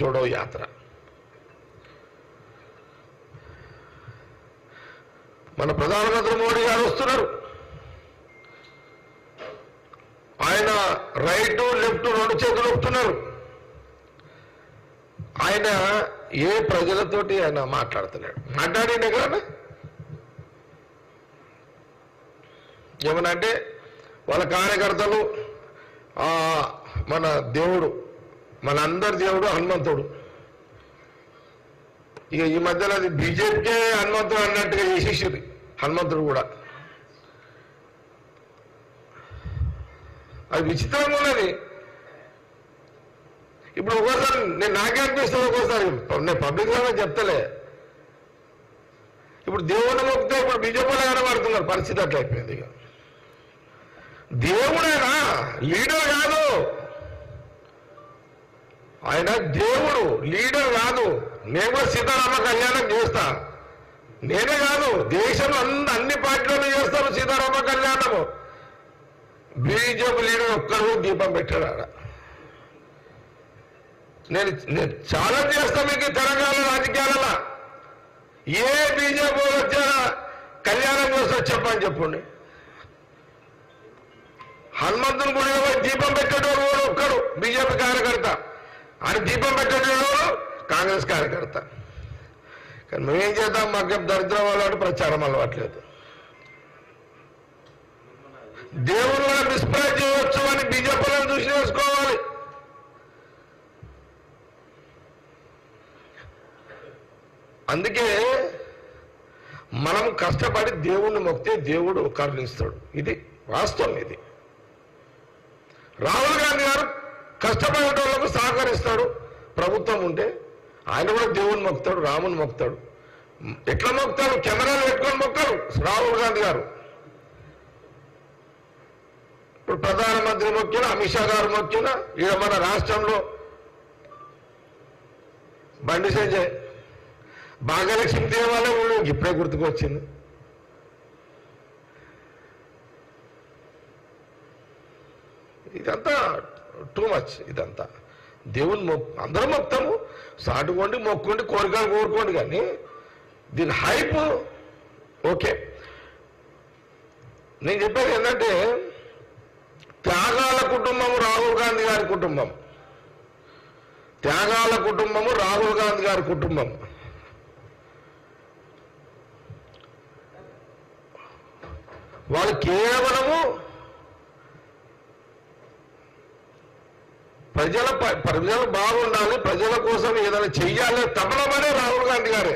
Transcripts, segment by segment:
జోడో యాత్ర మన ప్రధానమంత్రి మోడీ గారు వస్తున్నారు. ఆయన రైట్ లెఫ్ట్ రెండు చేతులు ఒప్పుతున్నారు. ఆయన ఏ ప్రజలతోటి ఆయన మాట్లాడుతున్నాడు. మాట్లాడిండే కదా ఏమనంటే వాళ్ళ కార్యకర్తలు మన దేవుడు, మనందరి దేవుడు హనుమంతుడు. ఇక ఈ మధ్యలో అది బీజేపీకే హనుమంతుడు అన్నట్టుగా చేసేసింది. హనుమంతుడు కూడా అది విచిత్రంగా ఉన్నది. ఇప్పుడు ఒక్కోసారి నేను నాకే అనిపిస్తాను, ఒక్కోసారి నేను పబ్లిక్ లాగా చెప్తలే. ఇప్పుడు దేవుని మొక్కితే ఇప్పుడు బీజేపీలో కనబడుతున్నారు. పరిస్థితి అట్లా అయిపోయింది. ఇక దేవుడేనా, లీడర్ కాదు. ఆయన దేవుడు, లీడర్ కాదు. నేను కూడా సీతారామ కళ్యాణం చేస్తా. నేనే కాదు, దేశంలో అన్ని పార్టీలను చేస్తారు సీతారామ కళ్యాణము. బీజేపీ లీడర్ ఒక్కరు దీపం పెట్టాడు ఆడ. నేను ఛాలెంజ్ చేస్తా మీకు, తెలంగాణ రాజకీయాలలో ఏ బీజేపీ వచ్చారా కళ్యాణం చేస్తా చెప్పని చెప్పండి. హనుమంతుని గుడిలో దీపం పెట్టేటోడు ఒక్కడు బీజేపీ కార్యకర్త. ఆయన దీపం పెట్టేటోడు కాంగ్రెస్ కార్యకర్త. కానీ మేమేం చేద్దాం, మాకు దరిద్రం అలవాటు, ప్రచారం అలవాట్లేదు. దేవుని కూడా మిస్ప్రైజ్ చేయవచ్చు అని బీజేపీలను చూసి చేసుకోవాలి. అందుకే మనం కష్టపడి దేవుణ్ణి మొక్కితే దేవుడు కరుణిస్తాడు. ఇది వాస్తవం. ఇది రాహుల్ గాంధీ గారు కష్టపడేటోళ్లకు సహకరిస్తాడు. ప్రభుత్వం ఉంటే ఆయన కూడా దేవుని మొక్కుతాడు, రాముని మొక్కుతాడు. ఎట్లా మొక్కుతాడు? కెమెరాలు పెట్టుకొని మొక్కరు రాహుల్ గాంధీ గారు. ఇప్పుడు ప్రధానమంత్రి మొక్కిన, అమిత్ షా గారు మొక్కిన, ఈడ మన రాష్ట్రంలో బండి సంజయ్, భాగ్యలక్ష్మి దేవాలయం ఇప్పుడే గుర్తుకొచ్చింది. ఇదంతా టూ మచ్. ఇదంతా దేవుని అందరూ మొక్కుతాము, సాటుకోండి, మొక్కోండి, కోరికలు కోరుకోండి. కానీ దీని హైప్ ఓకే. నేను చెప్పేది ఏంటంటే త్యాగాల కుటుంబము రాహుల్ గాంధీ గారి కుటుంబం. త్యాగాల కుటుంబము రాహుల్ గాంధీ గారి కుటుంబం. వాళ్ళు కేవలము ప్రజలు బాగుండాలి, ప్రజల కోసం ఏదైనా చెయ్యాలి తపనమనే రాహుల్ గాంధీ గారే.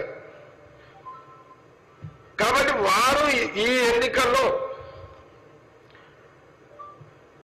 కాబట్టి వారు ఈ ఎన్నికల్లో